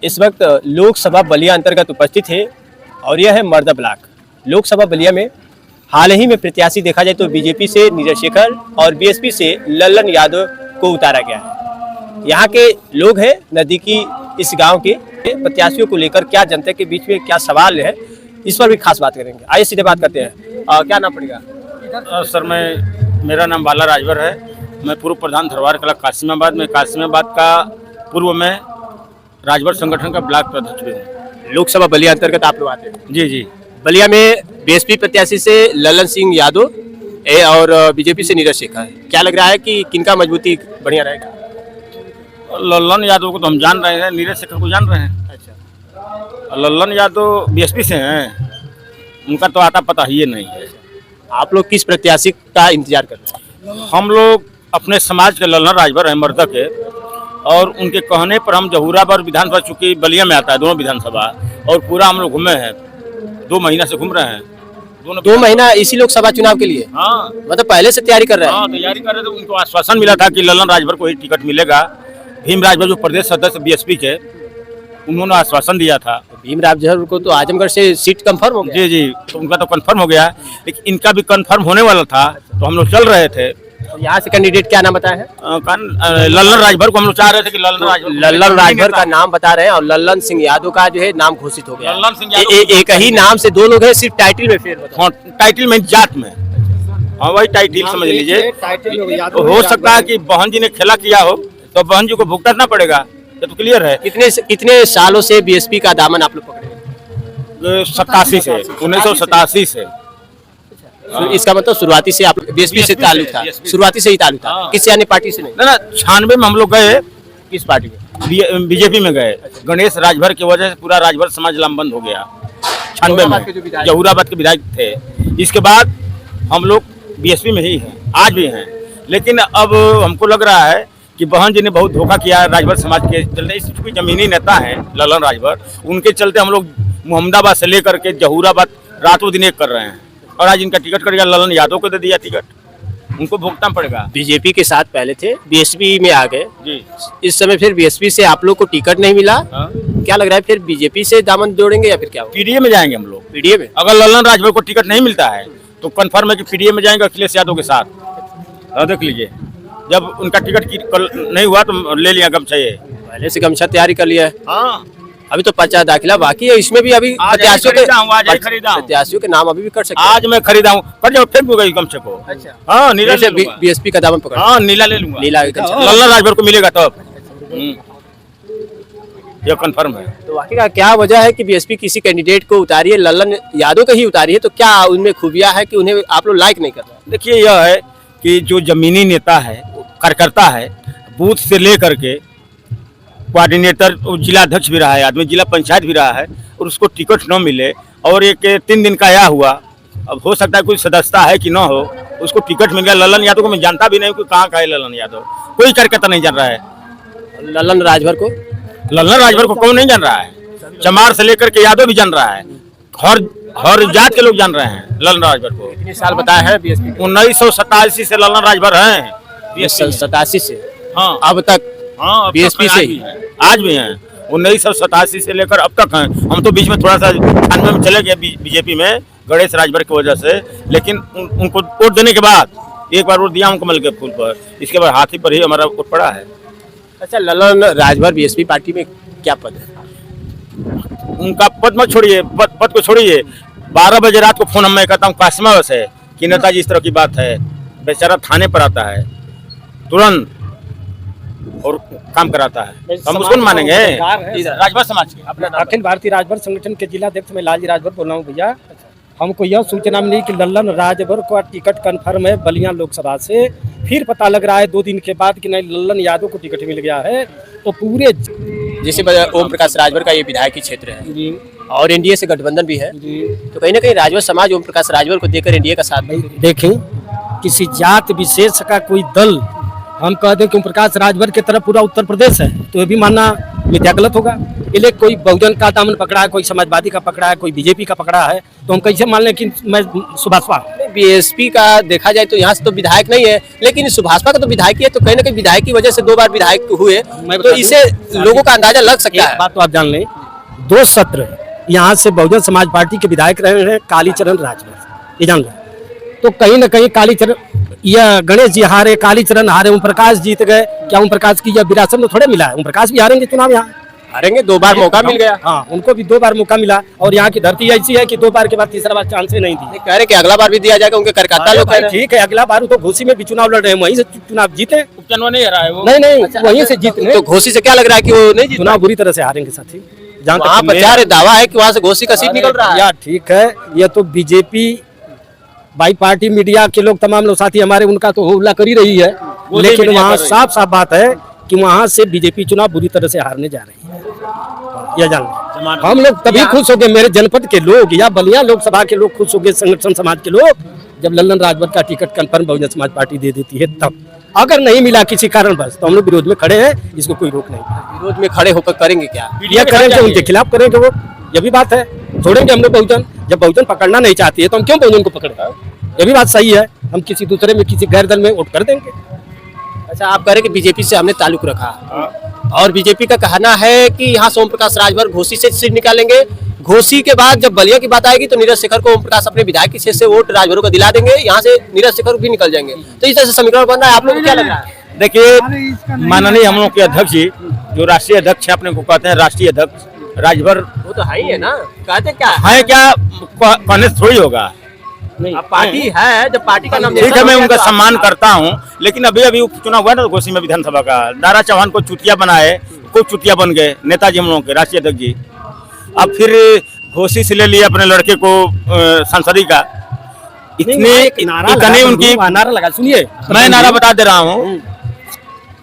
इस वक्त लोकसभा बलिया अंतर्गत उपस्थित है और यह है मर्दा ब्लॉक। लोकसभा बलिया में हाल ही में प्रत्याशी देखा जाए तो बीजेपी से नीरज शेखर और बीएसपी से लल्लन यादव को उतारा गया है। यहाँ के लोग हैं नजदीकी इस गांव के प्रत्याशियों को लेकर क्या जनता के बीच में क्या सवाल है, इस पर भी खास बात करेंगे। आइए सीधे बात करते हैं। क्या नाम पड़ेगा? सर मेरा नाम बाला राजभर है। मैं पूर्व प्रधान धरवार कला कासिमाबाद में का पूर्व में राजभर संगठन का ब्लॉक अध्यक्ष भी हूँ। लोकसभा बलिया अंतर्गत आप लोग आते हैं? जी। बलिया में बीएसपी प्रत्याशी से लल्लन सिंह यादव और बीजेपी से नीरज शेखर, क्या लग रहा है कि किनका मजबूती बढ़िया रहेगा? लल्लन यादव को तो हम जान रहे हैं, नीरज शेखर को जान रहे हैं। अच्छा, लल्लन यादव बीएसपी से हैं, उनका तो आता पता ही नहीं है। आप लोग किस प्रत्याशी का इंतजार कर रहे हैं? हम लोग अपने समाज के लल्लन राजभर हैं मर्दा के, और उनके कहने पर हम जहूराबाद विधानसभा, चूंकि बलिया में आता है दोनों विधानसभा, और पूरा हम लोग घूमे हैं, 2 महीना से घूम रहे हैं। 2 महीना इसी लोकसभा चुनाव के लिए? हाँ, मतलब पहले से तैयारी कर रहे हैं? हाँ, तैयारी कर रहे थे। उनको आश्वासन मिला था कि लल्लन राजभर को ही टिकट मिलेगा। भीम राजभर जो प्रदेश सदस्य बीएसपी के, उन्होंने आश्वासन दिया था। भीम राजभर को तो आजमगढ़ से सीट कंफर्म हो गया? जी, तो उनका तो कंफर्म हो गया, लेकिन इनका भी कंफर्म होने वाला था, तो हम लोग चल रहे थे। तो यहाँ से कैंडिडेट क्या नाम बताया है? लल्लन राजभर को हम लोग चाह रहे थे कि लल्लन राजभर का नाम बता रहे हैं, और लल्लन सिंह यादव का जो है नाम घोषित हो गया। लल्लन सिंह यादव एक ही नाम से 2 लोग हैं, सिर्फ टाइटल में फेर? हाँ, टाइटल में, जात में। हाँ, वही टाइटल समझ लीजिए। हो सकता है कि बहन जी ने खेला किया हो, तो बहन जी को भुगतना पड़ेगा, ये तो क्लियर है। कितने सालों से बीएसपी का दामन आप लोग पकड़े? 87 से, 1987 से। इसका मतलब शुरुआती से आप बीएसपी से ताल्लुक था? शुरुआती से ही ताल्लुक था? हाँ। किसी अन्य पार्टी से नहीं? ना, 96 में हम लोग गए। किस पार्टी में? बीजेपी में गए। गणेश राजभर की वजह से पूरा राजभर समाज लामबंद हो गया। 96 में जहूराबाद के विधायक थे। इसके बाद हम लोग बीएसपी में ही हैं, आज भी हैं। लेकिन अब हमको लग रहा है कि बहन जी ने बहुत धोखा किया है राजभर समाज के चलते। इस चूंकि जमीनी नेता हैं लल्लन राजभर, उनके चलते हम लोग मोहम्मदाबाद से लेकर के जहूराबाद रातों दिन एक कर रहे हैं, और आज इनका टिकट कट गया। लल्लन यादव को दे दिया टिकट, उनको भुगतान पड़ेगा। बीजेपी के साथ पहले थे, बीएसपी में आ गए जी। इस समय फिर बीएसपी से आप लोग को टिकट नहीं मिला। हाँ? क्या लग रहा है फिर बीजेपी से दामन जोड़ेंगे या फिर क्या? पीडीए में जाएंगे हम लोग। पीडीए में? अगर लल्लन राजभर को टिकट नहीं मिलता है तो कंफर्म है कि पीडीए में जाएंगे अखिलेश यादव के साथ। देख लीजिए, जब उनका टिकट नहीं हुआ तो ले लिया गमछा। पहले से गमछा तैयारी कर लिया है? हाँ, अभी तो पर्चा दाखिला बाकी है, इसमें भी अभी प्रत्याशियों के नाम अभी भी कर सकते हैं। आज मैं खरीदा हूँ, कर जाओ, फेंक दूंगा गमछे को। अच्छा, हाँ, नीला ले बीएसपी का दामन पकड़। हाँ, नीला ले लूंगा। नीला लल्लन राजभर को मिलेगा तब। ये कंफर्म है। तो वाकई का क्या वजह है कि बीएसपी किसी कैंडिडेट को उतारी है, लल्लन यादव को ही उतारी है, तो क्या उनमें खूबियां है कि उन्हें आप लोग लाइक नहीं कर रहे? देखिए, यह है कि जो जमीनी नेता है, कार्यकर्ता है, बूथ से लेकर के कोऑर्डिनेटर, जिला अध्यक्ष भी रहा है आदमी, जिला पंचायत भी रहा है, और उसको टिकट न मिले, और एक 3 दिन का आया हुआ। अब हो सकता है कोई सदस्यता है कि न हो, उसको टिकट मिल गया। लल्लन यादव को मैं जानता भी नहीं कि कहाँ का है लल्लन यादव, कोई कार्यकर्ता नहीं जान रहा है। लल्लन राजभर को कौन नहीं जान रहा है? चमार से लेकर के यादव भी जान रहा है, हर जात के लोग जान रहे हैं लल्लन राजभर को। कितने साल बताया है बीएसपी? 1987 से लल्लन राजभर हैं। 87 से? हाँ, अब तक? हाँ, बीएसपी से ही आज भी हैं। 1987 से लेकर अब तक हैं। हम तो बीच में थोड़ा सा 98 में चले गए बीजेपी में, गणेश राजभर की वजह से। लेकिन उनको वोट देने के बाद एक बार वोट दिया हूँ कमल के फूल पर, इसके बाद हाथी पर ही हमारा वोट पड़ा है। अच्छा, लल्लन राजभर बीएसपी पार्टी में क्या पद है? उनका पद मत छोड़िए, पद को छोड़िए। 12 बजे रात को फोन मैं करता हूँ कासिमाबाद से कि नेताजी इस तरह की बात है, बेचारा थाने पर आता है तुरंत और काम कराता है, हम उसको मानेंगे? राजभर समाज के अपना अखिल भारतीय राजभर संगठन के जिला अध्यक्ष मैं लालजी राजभर बोल रहा हूँ। भैया, हमको यह सूचना मिली कि लल्लन राजभर का टिकट कंफर्म है बलिया लोकसभा से। फिर पता लग रहा है 2 दिन के बाद कि नहीं, लल्लन यादव को टिकट मिल गया है। तो पूरे जैसे ओम प्रकाश राजभर का ये विधायकी क्षेत्र है जी, और एनडीए से गठबंधन भी है जी, तो कहीं ना कहीं राजभर समाज ओम प्रकाश राजभर को देकर एनडीए का साथ नहीं देखें। किसी जात विशेष का कोई दल हम कह दें कि ओम प्रकाश राजभर की तरफ पूरा उत्तर प्रदेश है, तो ये भी मानना मिथ्या गलत होगा। इले कोई बहुजन का दामन पकड़ा है, कोई समाजवादी का पकड़ा है, कोई बीजेपी का पकड़ा है, तो हम कैसे मान लें कि मैं सुभाषपा। बीएसपी का देखा जाए तो यहाँ से तो विधायक नहीं है, लेकिन सुभाषपा का तो विधायक ही है, तो कहीं ना कहीं विधायक की वजह से 2 बार विधायक हुए, मैं तो बता इसे लोगों का अंदाजा लग सकता एक है। बात तो आप जान लें, 2 सत्र यहाँ से बहुजन समाज पार्टी के विधायक रहे हैं कालीचरण राजभर, ये जान लें। तो कहीं ना कहीं कालीचरण, यह गणेश जी हारे, कालीचरण हारे, ओम प्रकाश जीत गए। क्या ओम प्रकाश की यह विरासत में थोड़े मिला है? ओम प्रकाश भी हारेंगे चुनाव यहाँ, हारेंगे, 2 बार मौका मिल गया। हाँ, उनको भी 2 बार मौका मिला, और यहाँ की धरती ऐसी है कि 2 बार के बाद तीसरा बार चांस ही नहीं दी। कह रहे कि अगला बार भी दिया जाएगा, उनके करकर्ता लोग कह रहे हैं। ठीक है, अगला बार तो घोसी में भी चुनाव लड़ रहे हैं, वहीं से चुनाव जीते। उपचुनाव नहीं हरा है वो। नहीं, वहीं से जीतने। तो घोसी से क्या लग रहा है कि वो नहीं जीत, चुनाव बुरी तरह से हारेंगे साथी। जहाँ वहाँ प्रचार दावा है कि वहाँ से घोसी का सीट निकल रहा है। यार ठीक है, ये तो बीजेपी बाई पार्टी मीडिया के लोग, तमाम लोग साथी हमारे, उनका तो हुल्ला कर ही रही है, लेकिन वहाँ साफ साफ बात है कि वहाँ से बीजेपी चुनाव बुरी तरह से हारने जा रही है। यह जान लें। हम लोग तभी खुश हो गए, मेरे जनपद के लोग या बलिया लोकसभा के लोग खुश हो गए, संगठन समाज के लोग, जब लल्लन राजभर का ticket confirm Bahujan Samaj party दे देती है तब। अगर नहीं मिला किसी कारण बस, तो हम लोग विरोध में खड़े हैं, इसको कोई रोक नहीं पाएगा। विरोध में खड़े होकर करेंगे क्या? यह करेंगे, उनके खिलाफ करेंगे वो, यह भी बात है। छोड़ेंगे हम लोग बहुजन? जब बहुजन पकड़ना नहीं चाहती है तो हम क्यों बहुजन को पकड़े? ये भी बात सही है, हम किसी दूसरे में, किसी गैर दल में वोट कर देंगे। अच्छा, आप कह रहे कि बीजेपी से हमने ताल्लुक रखा, और बीजेपी का कहना है कि यहाँ से ओम प्रकाश राजभर घोसी से सीट निकालेंगे। घोसी के बाद जब बलिया की बात आएगी तो नीरज शेखर को ओम प्रकाश अपने विधायक की सीट से वोट राजभर को दिला देंगे, यहाँ से नीरज शेखर भी निकल जाएंगे। तो इस तरह से समीकरण बन रहा है, आप लोगों को क्या लग रहा है? देखिए, माननीय हम लोग के अध्यक्ष जी, जो राष्ट्रीय अध्यक्ष अपने को कहते हैं राष्ट्रीय अध्यक्ष राजभर, वो तो है ही है ना, कहते क्या है क्या कहने से थोड़ी होगा। अब पार्टी है, जब पार्टी का नाम ठीक है, मैं उनका सम्मान करता हूं, लेकिन अभी अभी उपचुनाव हुआ ना घोसी में विधानसभा का, दारा चौहान को चुतिया बनाए, खूब चुतिया बन गए नेताजी हम लोगों के राष्ट्रीय अध्यक्ष जी। अब फिर घोसी से ले लिए अपने लड़के को संसदीय का, इतने उनकी नारा लगा। सुनिए, मैं नारा बता दे रहा हूँ,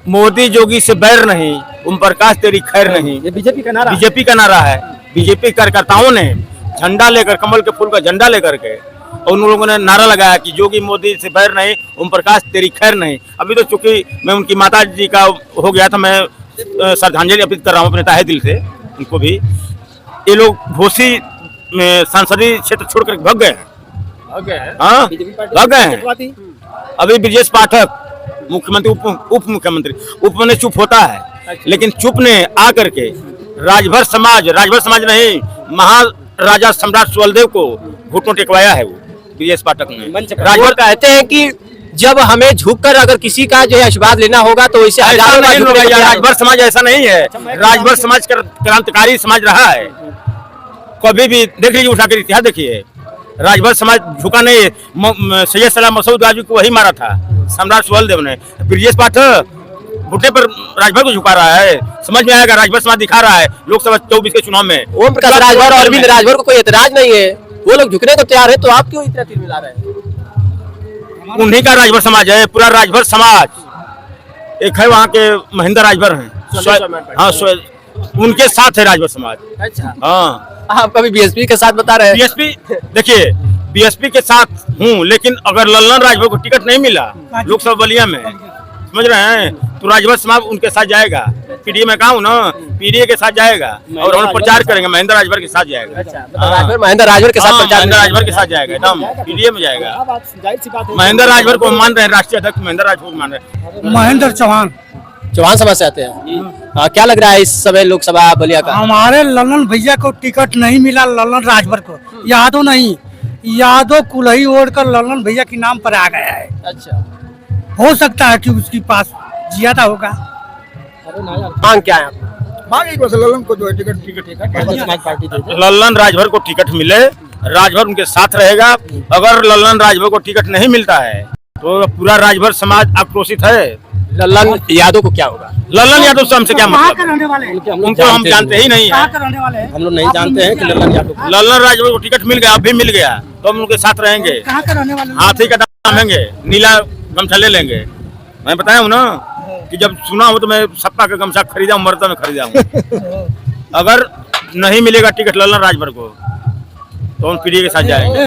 मोदी जोगी से बैर नहीं, ओम प्रकाश तेरी खैर नहीं। ये बीजेपी का नारा, बीजेपी का नारा है। बीजेपी कार्यकर्ताओं ने झंडा लेकर, कमल के फूल का झंडा लेकर के, और उन लोगों ने नारा लगाया कि जोगी मोदी से बैर नहीं, ओम प्रकाश तेरी खैर नहीं। अभी तो चूंकि मैं उनकी माता जी का हो गया था, मैं श्रद्धांजलि अर्पित कर रहा हूँ अपने तहे दिल से उनको भी। ये लोग घोसी में संसदीय क्षेत्र छोड़कर भाग गए हैं। हाँ, भाग गए हैं। अभी ब्रजेश पाठक मुख्यमंत्री, उप मुख्यमंत्री, उपमंत्री चुप होता है, लेकिन चुप ने आकर के राजभर समाज नहीं, महाराजा सम्राट सुहेलदेव को घुटनों टेकवाया है वो ब्रजेश पाठक ने। राजभर कहते हैं कि जब हमें झुककर अगर किसी का जो है आशीर्वाद लेना होगा तो इसे राजभर समाज ऐसा नहीं है। राजभर समाज क्रांतिकारी समाज रहा है, कभी भी देख लीजिए, उठाकर इतिहास देखिए, राजभर समाज झुका नहीं है। सैयद सलाम मसूद गाजी को वही मारा था सम्राट सुहेलदेव ने। ब्रजेश पाठक घुटने पर राजभर को झुका रहा है, समझ में आएगा। राजभर समाज दिखा रहा है लोकसभा 24 के चुनाव में। ओम प्रकाश राजभर और अरविंद राजभर को कोई एतराज नहीं है, वो लोग झुकने को तैयार है, तो आप क्यों इतना तिल मिला रहे हैं? उन्हीं का राजभर समाज है, पूरा राजभर समाज। एक है वहाँ के महेंद्र राजभर हैं, हाँ, उनके साथ है राजभर समाज। अच्छा, हाँ, आप कभी बीएसपी के साथ बता रहे हैं? बीएसपी, देखिए, बीएसपी के साथ हूँ, लेकिन अगर लल्लन राजभर को टिकट नहीं मिला लोकसभा बलिया में, समझ रहे हैं, तो राजभर समाज उनके साथ जाएगा। पीडीए में कहा हूँ ना, पीडीए के साथ जाएगा, और हम प्रचार करेंगे, महेंद्र राजभर के साथ जाएगा। राजभर महेंद्र राजभर के साथ प्रचार, महेंद्र राजभर के साथ जाएगा, एकदम पीडीए में जाएगा। महेंद्र राजभर को मान रहे हैं, राष्ट्रीय अध्यक्ष महेंद्र राजभर को मान रहे हैं। महेंद्र चौहान समाज से आते हैं। क्या लग रहा है इस समय लोकसभा बलिया का? हमारे लल्लन भैया को टिकट नहीं मिला, लल्लन राजभर को, यादव नहीं, यादव कुलही ओढ़कर लल्लन भैया के नाम पर आ गया है। अच्छा, हो सकता है कि उसके पास ज्यादा होगा। मांग क्या है? लल्लन को जो टिकट लल्लन राजभर को टिकट मिले, राजभर उनके साथ रहेगा। अगर लल्लन राजभर को टिकट नहीं मिलता है तो पूरा राजभर समाज आक्रोशित है। लल्लन यादव को क्या होगा? लल्लन यादव से हमसे क्या मतलब? रहने वाले हैं? उनको हम जानते ही नहीं है। रहने वाले हैं? हम लोग नहीं जानते हैं कि लल्लन यादव, लल्लन राजभर को टिकट मिल गया, अभी मिल गया, तो हम उनके साथ रहेंगे। कहाँ का रहने वाले? हाथी का दाम लेंगे, नीला गमछा ले लेंगे। मैं बताया हूँ ना कि जब सुना हो तो मैं सपा का गमछा खरीदा हूँ, मरता में खरीदा हूँ। अगर नहीं मिलेगा टिकट लल्लन राजभर को तो हम पीडीए के साथ जाएंगे।